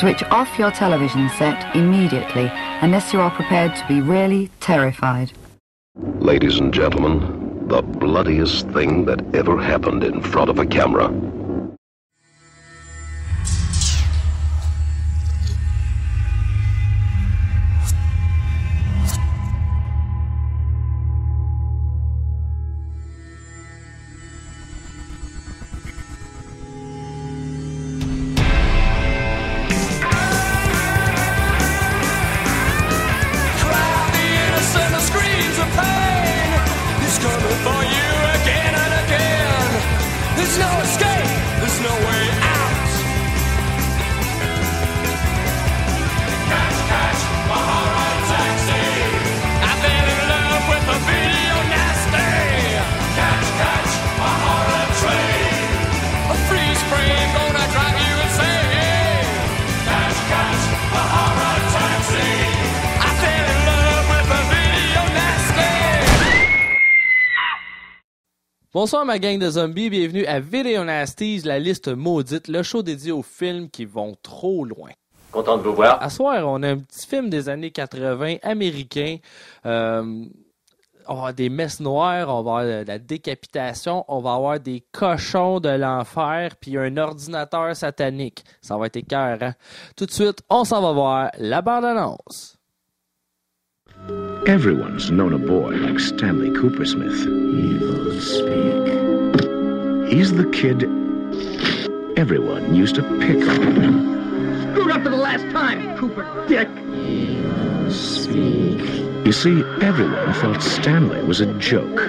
Switch off your television set immediately unless you are prepared to be really terrified. Ladies and gentlemen, the bloodiest thing that ever happened in front of a camera. Bonsoir ma gang de zombies, bienvenue à Video Nasties, la liste maudite, le show dédié aux films qui vont trop loin. Content de vous voir. À soir, on a un petit film des années 80 américain. On va avoir des messes noires, on va avoir de la décapitation, on va avoir des cochons de l'enfer, puis un ordinateur satanique. Ça va être écœurant. Tout de suite, on s'en va voir la bande-annonce. Everyone's known a boy like Stanley Coopersmith. Evil speak. He's the kid everyone used to pick on. Screwed up for the last time, Cooper Dick. Evil speak. You see, everyone thought Stanley was a joke.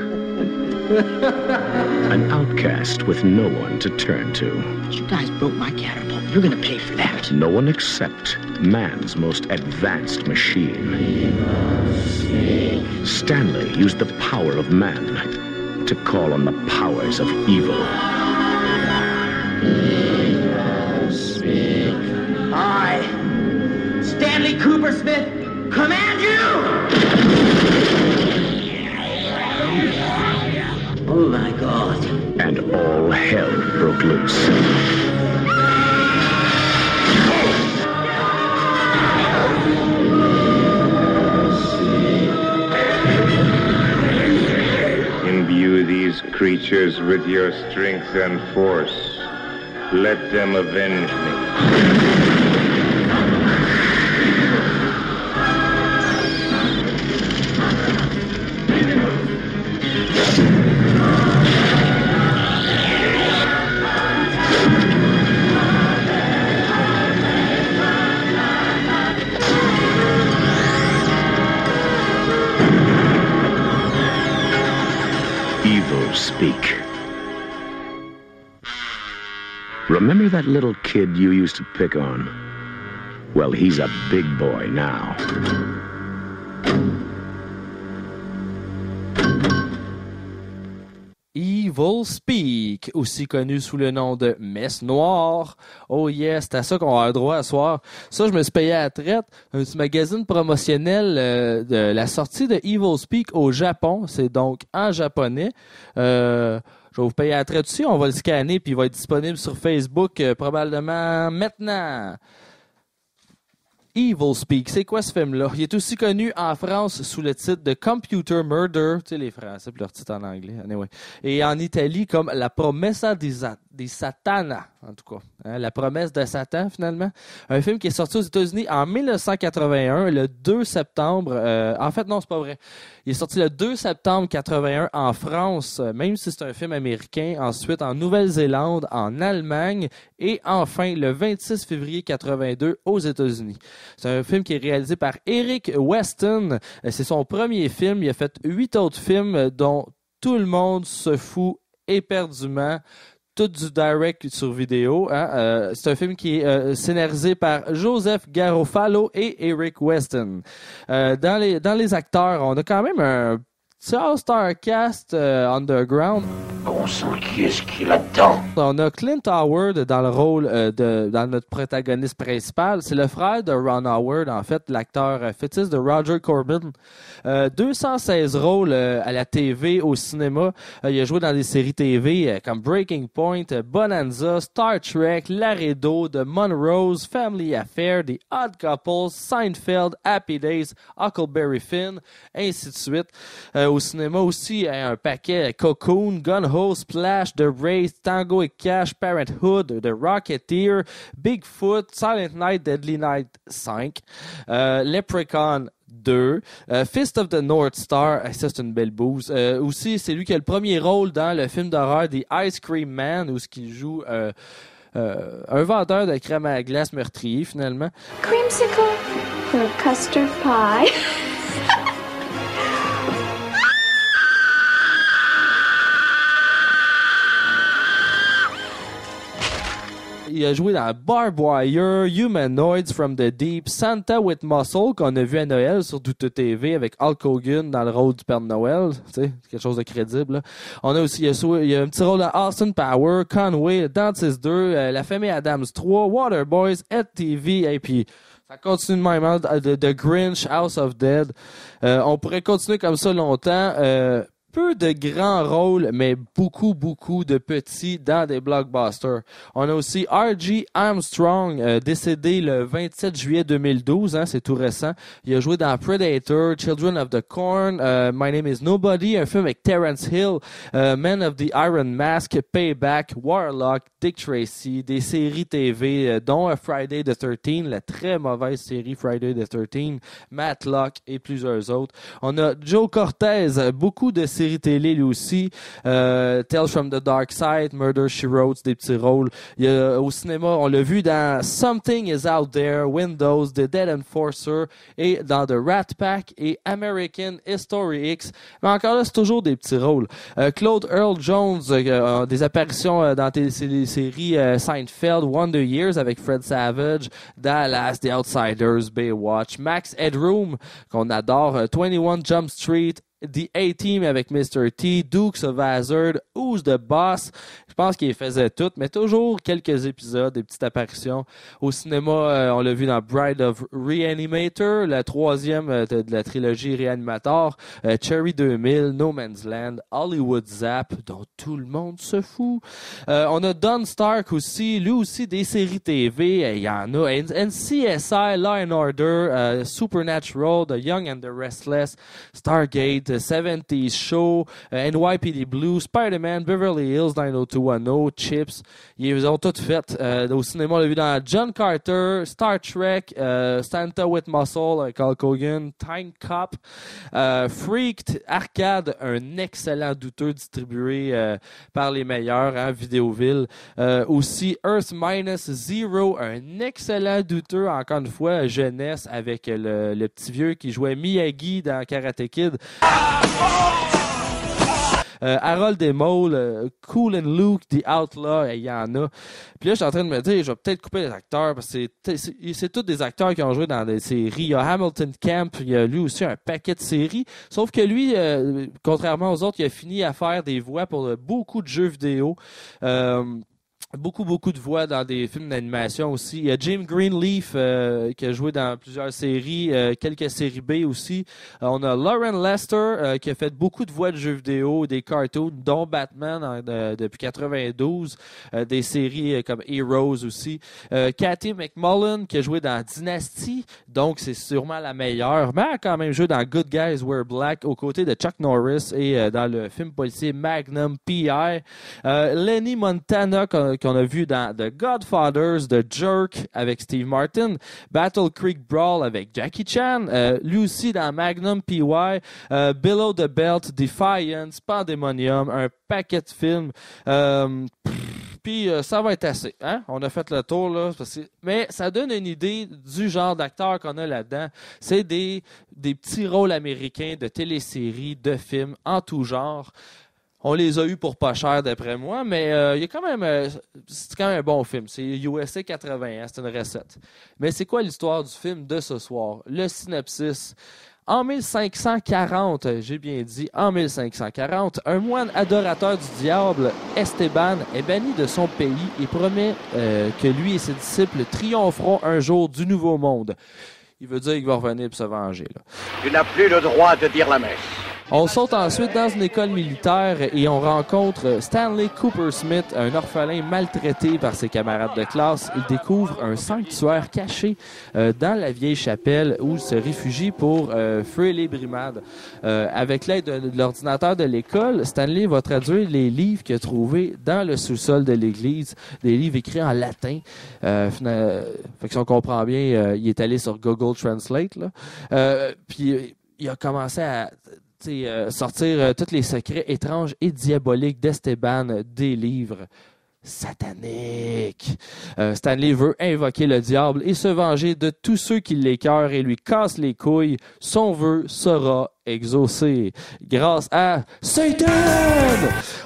An outcast with no one to turn to. You guys broke my catapult. You're gonna pay for that. No one except man's most advanced machine. Stanley used the power of man to call on the powers of evil. I, Stanley Coopersmith, command you! Oh my God. And all hell broke loose. Imbue these creatures with your strength and force. Let them avenge me. Speak. Remember that little kid you used to pick on? Well, he's a big boy now. Evil Speak, aussi connu sous le nom de Messe Noire. Oh yes, c'est à ça qu'on a le droit à soir. Ça, je me suis payé à la traite. Un petit magazine promotionnel de la sortie de Evil Speak au Japon. C'est donc en japonais. Je vais vous payer à la traite aussi. On va le scanner puis il va être disponible sur Facebook probablement maintenant. Evil Speak, c'est quoi ce film-là? Il est aussi connu en France sous le titre de Computer Murder, tu sais les Français puis leur titre en anglais, anyway. Et en Italie comme La Promessa di Satana, en tout cas. Hein, La promesse de Satan, finalement. Un film qui est sorti aux États-Unis en 1981, le 2 septembre. En fait, non, c'est pas vrai. Il est sorti le 2 septembre 81 en France, même si c'est un film américain. Ensuite, en Nouvelle-Zélande, en Allemagne. Et enfin, le 26 février 82 aux États-Unis. C'est un film qui est réalisé par Eric Weston. C'est son premier film. Il a fait 8 autres films dont tout le monde se fout éperdument. Tout du direct sur vidéo. Hein? C'est un film qui est scénarisé par Joseph Garofalo et Eric Weston. Dans les acteurs, on a quand même un all-star cast underground. Bon sang, qui est-ce qui est là-dedans? On a Clint Howard dans le rôle dans notre protagoniste principal. C'est le frère de Ron Howard, en fait, l'acteur fétiche de Roger Corman. 216 rôles à la TV, au cinéma. Il a joué dans des séries TV comme Breaking Point, Bonanza, Star Trek, Laredo, The Monroes, Family Affair, The Odd Couples, Seinfeld, Happy Days, Huckleberry Finn, ainsi de suite. Au cinéma aussi, un paquet Cocoon, Gun Ho, Splash, The Race, Tango et Cash, Parenthood, The Rocketeer, Bigfoot, Silent Night, Deadly Night 5, Leprechaun 2, Fist of the North Star, ça c'est une belle bouse. Aussi, c'est lui qui a le premier rôle dans le film d'horreur The Ice Cream Man, où il joue un vendeur de crème à glace meurtrier, finalement. Creamsicle or custard pie? Il a joué dans Barbed Wire, Humanoids from the Deep, Santa with Muscle, qu'on a vu à Noël sur Doute TV avec Hulk Hogan dans le rôle du Père Noël. Tu sais, quelque chose de crédible. Là. On a aussi, il y a un petit rôle dans Austin Power, Conway, Dentist 2, La Famille Adams 3, Waterboys, Ed TV, et puis ça continue de même, hein, The Grinch, House of Dead. On pourrait continuer comme ça longtemps. Peu de grands rôles, mais beaucoup de petits dans des blockbusters. On a aussi R.G. Armstrong, décédé le 27 juillet 2012, hein, c'est tout récent. Il a joué dans Predator, Children of the Corn, My Name is Nobody, un film avec Terence Hill, Men of the Iron Mask, Payback, Warlock, Dick Tracy, des séries TV, dont Friday the 13th, la très mauvaise série Friday the 13th, Matlock et plusieurs autres. On a Joe Cortez, beaucoup de séries télé lui aussi, Tales from the Dark Side, Murder, She Wrote, des petits rôles. Au cinéma, on l'a vu dans Something is Out There, Windows, The Dead Enforcer et dans The Rat Pack et American History X. Mais encore là, c'est toujours des petits rôles. Claude Earl Jones, des apparitions dans les séries Seinfeld, Wonder Years avec Fred Savage, Dallas, The Outsiders, Baywatch, Max Headroom, qu'on adore, 21 Jump Street, The A-Team avec Mr. T, Dukes of Hazzard, Who's the Boss. Je pense qu'il les faisait toutes, mais toujours quelques épisodes, des petites apparitions. Au cinéma, on l'a vu dans Bride of Reanimator, la troisième de la trilogie Reanimator, Cherry 2000, No Man's Land, Hollywood Zap, dont tout le monde se fout. On a Don Stark aussi, lui aussi des séries TV, il y en a. NCSI, Law and Order, Supernatural, The Young and the Restless, Stargate, 70s Show, NYPD Blue, Spider-Man, Beverly Hills 90210, Chips. Ils ont tout fait. Au cinéma, on l'a vu dans John Carter, Star Trek, Santa with Muscle avec Hulk Hogan, Time Cop, Freaked, Arcade, un excellent douteux distribué par les meilleurs, hein, Vidéoville. Aussi Earth Minus Zero, un excellent douteux, encore une fois, jeunesse, avec le petit vieux qui jouait Miyagi dans Karate Kid. Harold et Mole, Cool and Luke, The Outlaw, il y en a. Puis là, je suis en train de me dire, je vais peut-être couper les acteurs, parce que c'est tous des acteurs qui ont joué dans des séries. Il y a Hamilton Camp, il y a lui aussi un paquet de séries. Sauf que lui, contrairement aux autres, il a fini à faire des voix pour beaucoup de jeux vidéo. Beaucoup de voix dans des films d'animation aussi. Il y a Jim Greenleaf qui a joué dans plusieurs séries, quelques séries B aussi. On a Lauren Lester qui a fait beaucoup de voix de jeux vidéo, des cartoons, dont Batman depuis 92, des séries comme Heroes aussi. Cathy McMullen qui a joué dans Dynasty, donc c'est sûrement la meilleure, mais elle a quand même joué dans Good Guys Wear Black aux côtés de Chuck Norris et dans le film policier Magnum P.I. Lenny Montana qu'on a vu dans The Godfathers, The Jerk avec Steve Martin, Battle Creek Brawl avec Jackie Chan, lui aussi dans Magnum P.Y., Below the Belt, Defiance, Pandemonium, un paquet de films. Puis ça va être assez. Hein? On a fait le tour, là. Mais ça donne une idée du genre d'acteur qu'on a là-dedans. C'est des petits rôles américains de téléséries, de films, en tout genre. On les a eus pour pas cher, d'après moi, mais il y a quand même, c'est quand même un bon film. C'est USA 80, hein, c'est une recette. Mais c'est quoi l'histoire du film de ce soir? Le synopsis. En 1540, j'ai bien dit, en 1540, un moine adorateur du diable, Esteban, est banni de son pays et promet que lui et ses disciples triompheront un jour du Nouveau Monde. Il veut dire qu'il va revenir pour se venger. Là. Tu n'as plus le droit de dire la messe. On saute ensuite dans une école militaire et on rencontre Stanley Cooper Smith, un orphelin maltraité par ses camarades de classe. Il découvre un sanctuaire caché dans la vieille chapelle où il se réfugie pour fuir les brimades. Avec l'aide de l'ordinateur de l'école, Stanley va traduire les livres qu'il a trouvés dans le sous-sol de l'église, des livres écrits en latin. Fait que si on comprend bien, il est allé sur Google Translate. Là. Puis il a commencé à sortir tous les secrets étranges et diaboliques d'Esteban des livres sataniques. Stanley veut invoquer le diable et se venger de tous ceux qui l'écœurent et lui cassent les couilles. Son vœu sera exaucé grâce à Satan!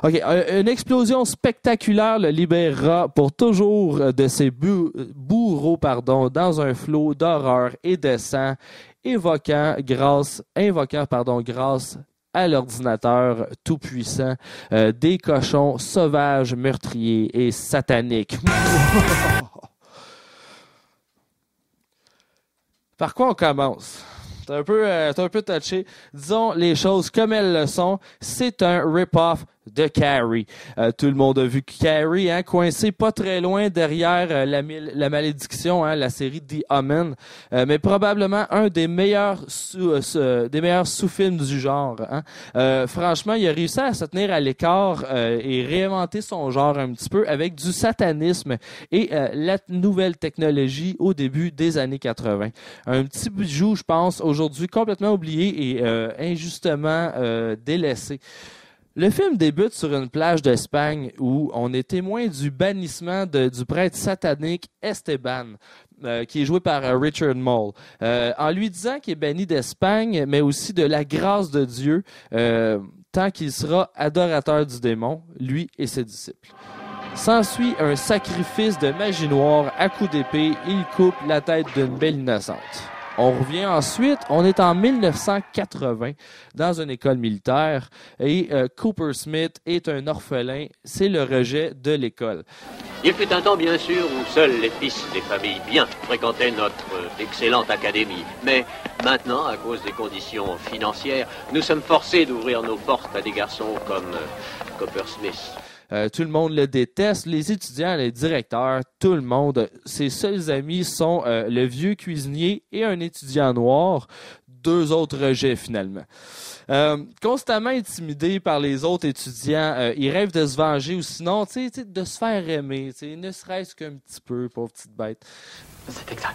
OK, une explosion spectaculaire le libérera pour toujours de ses bourreaux dans un flot d'horreur et de sang, invoquant grâce à l'ordinateur tout-puissant des cochons sauvages, meurtriers et sataniques. Par quoi on commence? C'est un peu touché. Disons les choses comme elles le sont. C'est un rip-off de Carrie. Tout le monde a vu Carrie, coincé pas très loin derrière la malédiction, la série The Omen, mais probablement un des meilleurs sous-films du genre. Franchement, il a réussi à se tenir à l'écart et réinventer son genre un petit peu avec du satanisme et la nouvelle technologie au début des années 80. Un petit bijou, je pense, aujourd'hui complètement oublié et injustement délaissé. Le film débute sur une plage d'Espagne où on est témoin du bannissement du prêtre satanique Esteban, qui est joué par Richard Moll, en lui disant qu'il est banni d'Espagne, mais aussi de la grâce de Dieu, tant qu'il sera adorateur du démon, lui et ses disciples. S'ensuit un sacrifice de magie noire à coups d'épée, il coupe la tête d'une belle innocente. On revient ensuite, on est en 1980 dans une école militaire et Cooper Smith est un orphelin, c'est le rejet de l'école. Il fut un temps bien sûr où seuls les fils des familles bien fréquentaient notre excellente académie. Mais maintenant, à cause des conditions financières, nous sommes forcés d'ouvrir nos portes à des garçons comme Cooper Smith. Tout le monde le déteste, les étudiants, les directeurs, tout le monde. Ses seuls amis sont le vieux cuisinier et un étudiant noir, 2 autres rejets finalement. Constamment intimidé par les autres étudiants, il rêve de se venger ou sinon de se faire aimer, ne serait-ce qu'un petit peu, pauvre petite bête. C'est exact.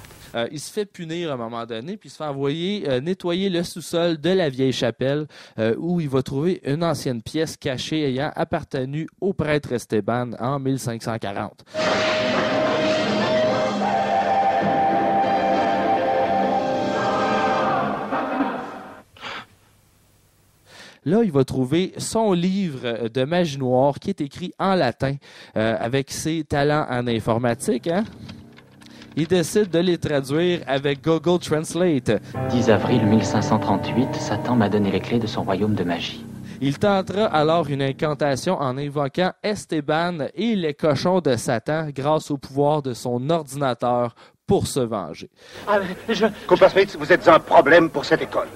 Il se fait punir à un moment donné, puis il se fait envoyer nettoyer le sous-sol de la vieille chapelle où il va trouver une ancienne pièce cachée ayant appartenu au prêtre Esteban en 1540. Là, il va trouver son livre de magie noire qui est écrit en latin avec ses talents en informatique, Il décide de les traduire avec Google Translate. 10 avril 1538, Satan m'a donné les clés de son royaume de magie. Il tentera alors une incantation en invoquant Esteban et les cochons de Satan grâce au pouvoir de son ordinateur pour se venger. Cooper Smith, vous êtes un problème pour cette école.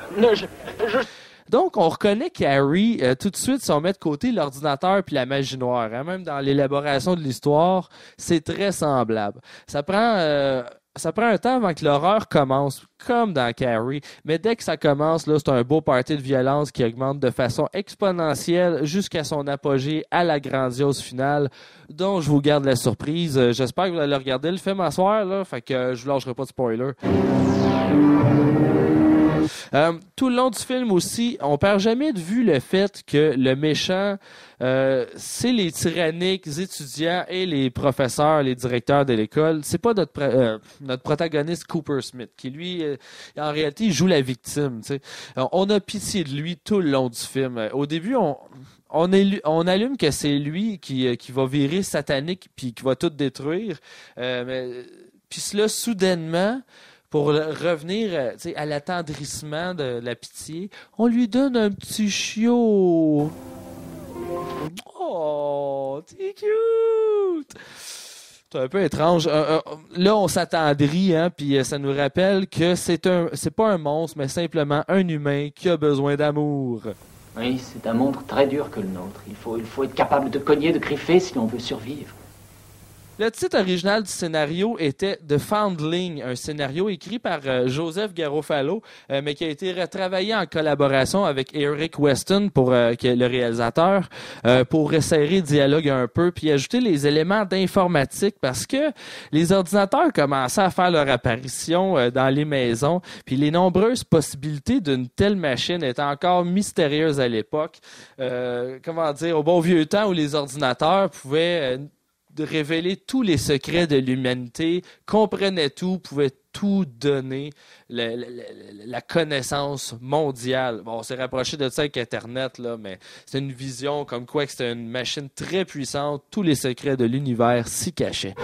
Donc, on reconnaît Carrie tout de suite si on met de côté l'ordinateur puis la magie noire. Même dans l'élaboration de l'histoire, c'est très semblable. Ça prend un temps avant que l'horreur commence, comme dans Carrie. Mais dès que ça commence, là, c'est un beau party de violence qui augmente de façon exponentielle jusqu'à son apogée à la grandiose finale, dont je vous garde la surprise. J'espère que vous allez regarder le film à soir, là, fait que je vous lâcherai pas de spoiler. Tout le long du film aussi, on perd jamais de vue le fait que le méchant, c'est les tyranniques étudiants et les professeurs, les directeurs de l'école. C'est pas notre protagoniste Cooper Smith, qui lui, en réalité, joue la victime. T'sais. On a pitié de lui tout le long du film. Au début, on allume que c'est lui qui va virer satanique puis qui va tout détruire. Puis là, soudainement, pour revenir à l'attendrissement de la pitié, on lui donne un petit chiot. Oh, t'es cute! C'est un peu étrange. Là, on s'attendrit, hein, puis ça nous rappelle que c'est pas un monstre, mais simplement un humain qui a besoin d'amour. Oui, c'est un monde très dur que le nôtre. Il faut être capable de cogner, de griffer si on veut survivre. Le titre original du scénario était The Foundling, un scénario écrit par Joseph Garofalo, mais qui a été retravaillé en collaboration avec Eric Weston, qui est le réalisateur, pour resserrer le dialogue un peu, puis ajouter les éléments d'informatique, parce que les ordinateurs commençaient à faire leur apparition dans les maisons, puis les nombreuses possibilités d'une telle machine étaient encore mystérieuses à l'époque. Au bon vieux temps où les ordinateurs pouvaient de révéler tous les secrets de l'humanité, comprenait tout, pouvait tout donner, la connaissance mondiale. Bon, on s'est rapproché de ça avec Internet, là, mais c'est une vision comme quoi que c'était une machine très puissante, tous les secrets de l'univers s'y cachaient.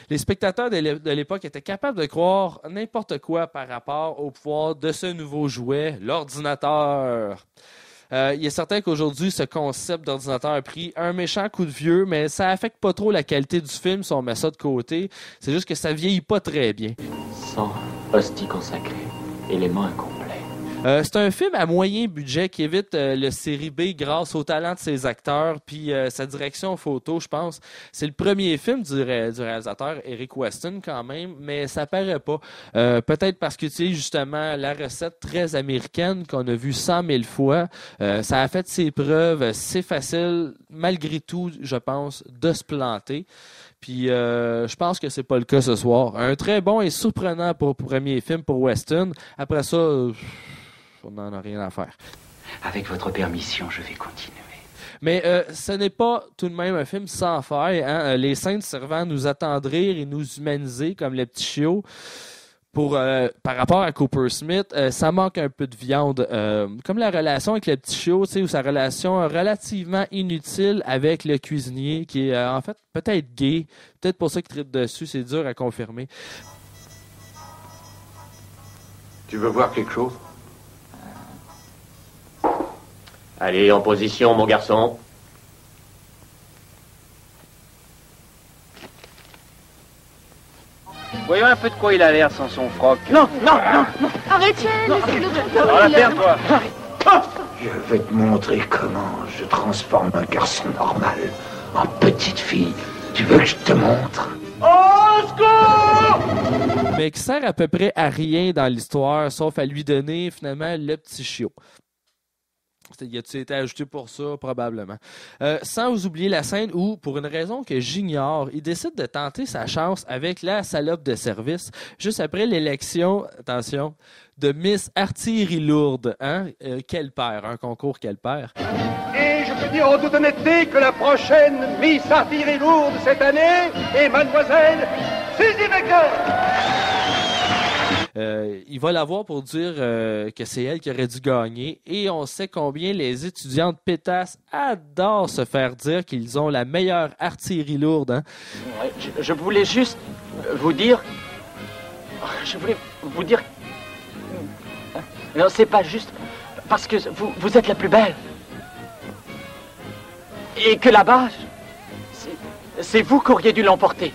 Les spectateurs de l'époque étaient capables de croire n'importe quoi par rapport au pouvoir de ce nouveau jouet, l'ordinateur. Il est certain qu'aujourd'hui, ce concept d'ordinateur a pris un méchant coup de vieux, mais ça affecte pas trop la qualité du film si on met ça de côté. C'est juste que ça vieillit pas très bien. Sang, hostie consacrée, élément incomplet. C'est un film à moyen budget qui évite le série B grâce au talent de ses acteurs puis sa direction photo, je pense. C'est le premier film du réalisateur Eric Weston quand même, mais ça paraît pas. Peut-être parce qu'il utilise justement la recette très américaine qu'on a vue 100 000 fois. Ça a fait ses preuves. C'est facile, malgré tout, je pense, de se planter. Puis je pense que c'est pas le cas ce soir. Un très bon et surprenant premier film pour Weston. Après ça, on n'en a rien à faire. Avec votre permission, je vais continuer. Mais ce n'est pas tout de même un film sans faille. Hein? Les scènes servant à nous attendrir et nous humaniser comme les petits chiots. Par rapport à Cooper Smith, ça manque un peu de viande. Comme la relation avec le petit chiot, ou sa relation relativement inutile avec le cuisinier, qui est en fait peut-être gay. Peut-être pour ça qu'il tripe dessus, c'est dur à confirmer. Tu veux voir quelque chose? Allez, en position, mon garçon. Voyons un peu de quoi il a l'air sans son froc. Non. Arrêtez, laissez-le Dans la terre, toi. Je vais te montrer comment je transforme un garçon normal en petite fille. Tu veux que je te montre? Au secours! Mais qui sert à peu près à rien dans l'histoire, sauf à lui donner finalement le petit chiot. Il a été ajouté pour ça, probablement. Sans vous oublier la scène où, pour une raison que j'ignore, il décide de tenter sa chance avec la salope de service, juste après l'élection, attention, de Miss Artillerie Lourde. Hein? Quel père, un concours quel père. Et je peux dire en toute honnêteté que la prochaine Miss Artillerie Lourde cette année est mademoiselle Suzy Baker. Il va l'avoir pour dire que c'est elle qui aurait dû gagner. Et on sait combien les étudiantes pétasses adorent se faire dire qu'ils ont la meilleure artillerie lourde. Hein? Ouais, je voulais juste vous dire... Je voulais vous dire... Non, c'est pas juste parce que vous êtes la plus belle. Et que là-bas, c'est vous qui auriez dû l'emporter.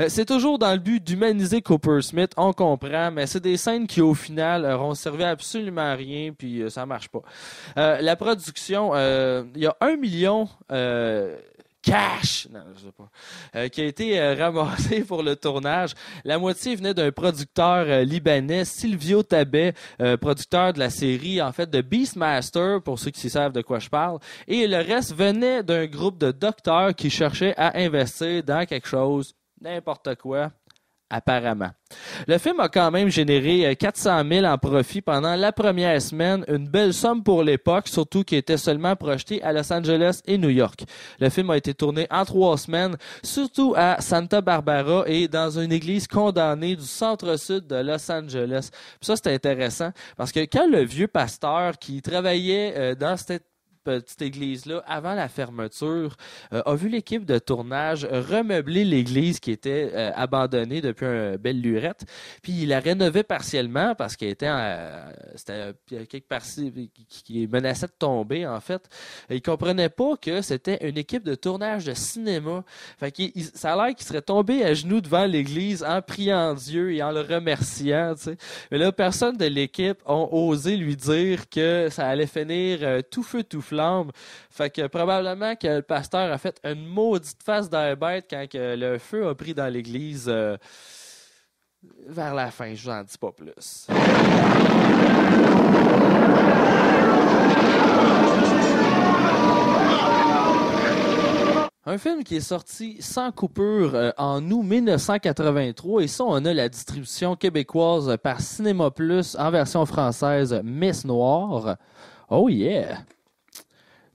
C'est toujours dans le but d'humaniser Cooper Smith, on comprend, mais c'est des scènes qui, au final, auront servi à absolument rien, puis ça marche pas. La production, il y a 1 million cash, non, je sais pas, qui a été ramassé pour le tournage. La moitié venait d'un producteur libanais, Silvio Tabet, producteur de la série, en fait, de Beastmaster, pour ceux qui savent de quoi je parle. Et le reste venait d'un groupe de docteurs qui cherchaient à investir dans quelque chose, n'importe quoi, apparemment. Le film a quand même généré 400 000 en profit pendant la première semaine, une belle somme pour l'époque, surtout qu'il était seulement projeté à Los Angeles et New York. Le film a été tourné en 3 semaines, surtout à Santa Barbara et dans une église condamnée du centre-sud de Los Angeles. Puis ça, c'est intéressant parce que quand le vieux pasteur qui travaillait dans cette petite église-là, avant la fermeture, a vu l'équipe de tournage remeubler l'église qui était abandonnée depuis une belle lurette. Puis il la rénovait partiellement parce qu'elle était c'était quelque partie qui menaçait de tomber, en fait. Il comprenait pas que c'était une équipe de tournage de cinéma. Fait que ça a l'air qu'il serait tombé à genoux devant l'église en priant Dieu et en le remerciant, tu sais. Mais là, personne de l'équipe a osé lui dire que ça allait finir tout feu, tout flamme. Fait que probablement que le pasteur a fait une maudite face d'air bête quand que le feu a pris dans l'église vers la fin. Je vous en dis pas plus. Un film qui est sorti sans coupure en août 1983 et ça, on a la distribution québécoise par Cinéma Plus en version française Miss Noire. Oh yeah!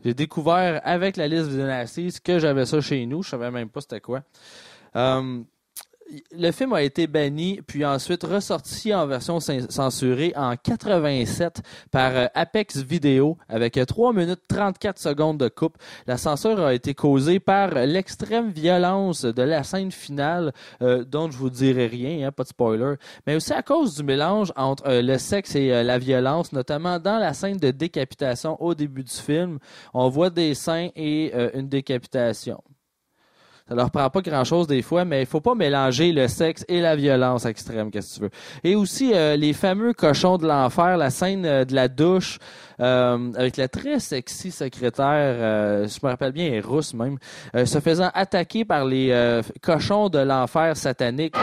J'ai découvert avec la liste Vidéonalyse que j'avais ça chez nous. Je savais même pas c'était quoi. Le film a été banni, puis ensuite ressorti en version censurée en 87 par Apex Video avec 3 minutes 34 secondes de coupe. La censure a été causée par l'extrême violence de la scène finale, dont je vous dirai rien, hein, pas de spoiler, mais aussi à cause du mélange entre le sexe et la violence, notamment dans la scène de décapitation au début du film. On voit des seins et une décapitation. Ça leur prend pas grand-chose des fois, mais il faut pas mélanger le sexe et la violence extrême, qu'est-ce que tu veux. Et aussi, les fameux cochons de l'enfer, la scène de la douche, avec la très sexy secrétaire, je me rappelle bien, elle est rousse même, se faisant attaquer par les cochons de l'enfer satanique.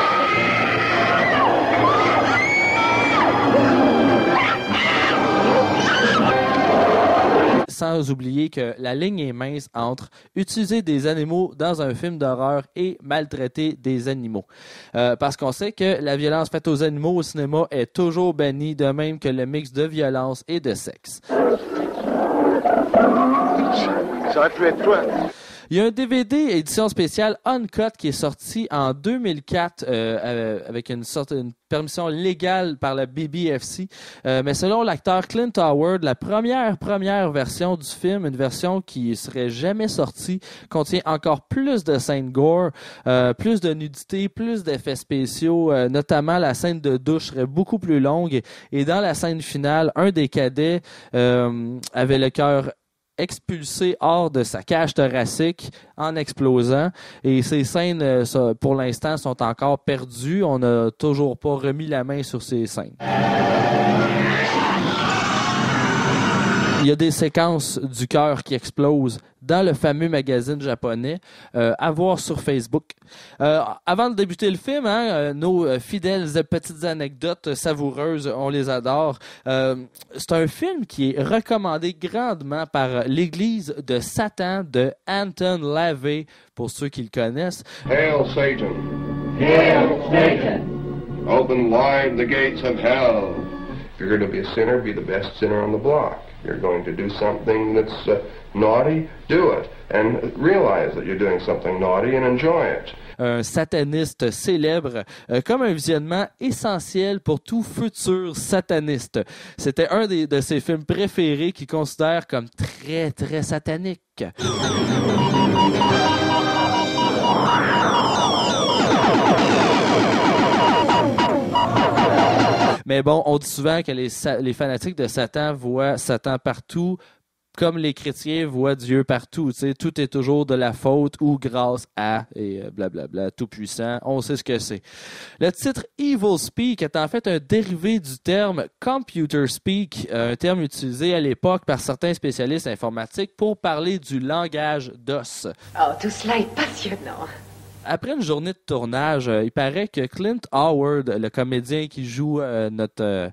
Sans oublier que la ligne est mince entre utiliser des animaux dans un film d'horreur et maltraiter des animaux. Parce qu'on sait que la violence faite aux animaux au cinéma est toujours bannie, de même que le mix de violence et de sexe. Ça aurait pu être toi. Il y a un DVD édition spéciale Uncut qui est sorti en 2004 avec une permission légale par la BBFC. Mais selon l'acteur Clint Howard, la première version du film, une version qui serait jamais sortie, contient encore plus de scènes gore, plus de nudité, plus d'effets spéciaux, notamment la scène de douche serait beaucoup plus longue. Et dans la scène finale, un des cadets avait le cœur expulsé hors de sa cage thoracique en explosant. Et ces scènes, pour l'instant, sont encore perdues. On n'a toujours pas remis la main sur ces scènes. Il y a des séquences du cœur qui explosent dans le fameux magazine japonais, à voir sur Facebook. Avant de débuter le film, nos fidèles petites anecdotes savoureuses, on les adore. C'est un film qui est recommandé grandement par l'Église de Satan de Anton LaVey, pour ceux qui le connaissent. Hail Satan! Hail Satan! Open wide the gates of hell. If you're going to be a sinner, be the best sinner on the block. You're going to do something that's naughty, do it. And realize that you're doing something naughty and enjoy it. Un sataniste célèbre, comme un visionnement essentiel pour tout futur sataniste. C'était un de ses films préférés qu'il considère comme très, très satanique. Mais bon, on dit souvent que les fanatiques de Satan voient Satan partout, comme les chrétiens voient Dieu partout. Tu sais, tout est toujours de la faute ou grâce à, et blablabla, tout puissant. On sait ce que c'est. Le titre Evil Speak est en fait un dérivé du terme Computer Speak, un terme utilisé à l'époque par certains spécialistes informatiques pour parler du langage d'os. Oh, tout cela est passionnant. Après une journée de tournage, il paraît que Clint Howard, le comédien qui joue notre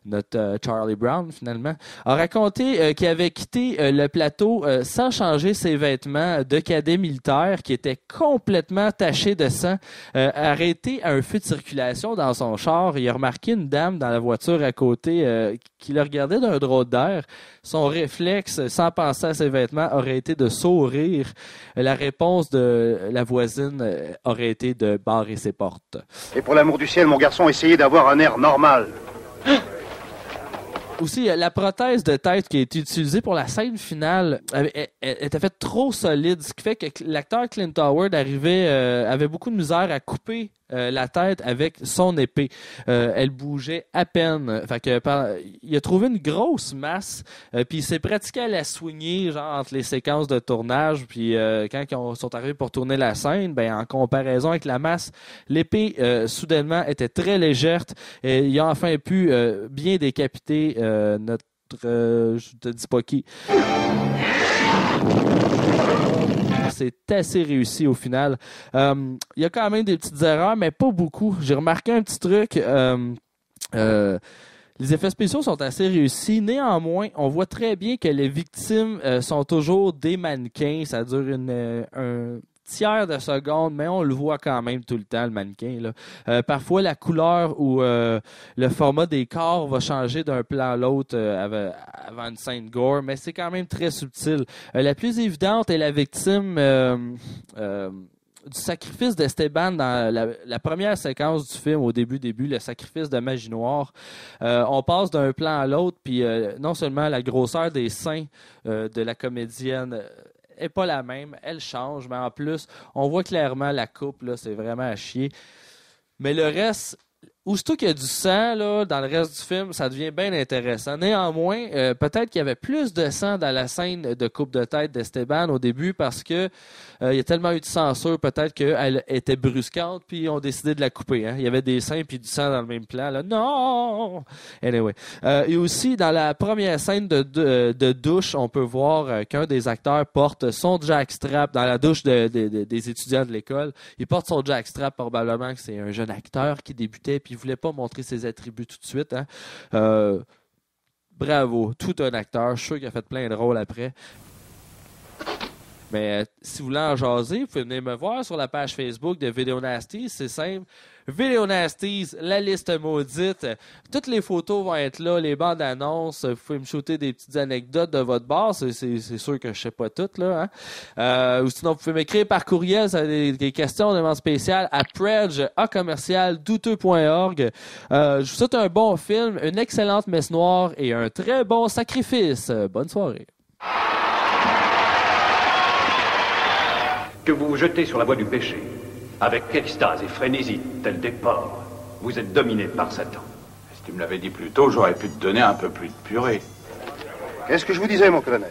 notre Charlie Brown, finalement, a raconté qu'il avait quitté le plateau sans changer ses vêtements de cadet militaire qui étaient complètement tachés de sang, arrêté à un feu de circulation dans son char. Il a remarqué une dame dans la voiture à côté qui le regardait d'un drôle d'air. Son réflexe, sans penser à ses vêtements, aurait été de sourire. La réponse de la voisine aurait été de barrer ses portes. Et pour l'amour du ciel, mon garçon, essayez d'avoir un air normal. Aussi, la prothèse de tête qui a été utilisée pour la scène finale était faite trop solide, ce qui fait que l'acteur Clint Howard avait beaucoup de misère à couper la tête avec son épée. Elle bougeait à peine. Fait que il a trouvé une grosse masse, puis il s'est pratiqué à la soigner, genre entre les séquences de tournage, puis quand ils sont arrivés pour tourner la scène, ben en comparaison avec la masse, l'épée soudainement était très légère. Et il a enfin pu bien décapiter notre je te dis pas qui. C'est assez réussi au final. Il y a quand même des petites erreurs, mais pas beaucoup. J'ai remarqué un petit truc. Les effets spéciaux sont assez réussis. Néanmoins, on voit très bien que les victimes sont toujours des mannequins. Ça dure un tiers de seconde, mais on le voit quand même tout le temps, le mannequin, là. Parfois, la couleur ou le format des corps va changer d'un plan à l'autre avant une scène gore, mais c'est quand même très subtil. La plus évidente est la victime du sacrifice d'Esteban dans la première séquence du film, au début, le sacrifice de Magie Noire. On passe d'un plan à l'autre, puis non seulement la grosseur des seins de la comédienne est pas la même, elle change, mais en plus, on voit clairement la coupe, là, c'est vraiment à chier. Mais le reste, aussitôt qu'il y a du sang là, dans le reste du film, ça devient bien intéressant. Néanmoins, peut-être qu'il y avait plus de sang dans la scène de coupe de tête d'Esteban au début parce que il y a tellement eu de censure, peut-être qu'elle était brusquante, puis ils ont décidé de la couper. Hein. Il y avait des seins puis du sang dans le même plan. Là. Non! Anyway. Et aussi, dans la première scène de douche, on peut voir qu'un des acteurs porte son jackstrap dans la douche des étudiants de l'école. Il porte son jackstrap, probablement que c'est un jeune acteur qui débutait, puis il voulait pas montrer ses attributs tout de suite. Hein. Bravo, tout un acteur. Je suis sûr qu'il a fait plein de rôles après. Mais si vous voulez en jaser, vous pouvez venir me voir sur la page Facebook de Video Nasties. C'est simple. Video Nasties, la liste maudite. Toutes les photos vont être là, les bandes annonces. Vous pouvez me shooter des petites anecdotes de votre bar. C'est sûr que je sais pas toutes, là. Hein? Ou sinon, vous pouvez m'écrire par courriel si vous avez des questions, demande spéciales à predge@douteux.org. Je vous souhaite un bon film, une excellente messe noire et un très bon sacrifice. Bonne soirée. Que vous vous jetez sur la voie du péché, avec extase et frénésie, tel des porcs, vous êtes dominé par Satan. Si tu me l'avais dit plus tôt, j'aurais pu te donner un peu plus de purée. Qu'est-ce que je vous disais, mon colonel?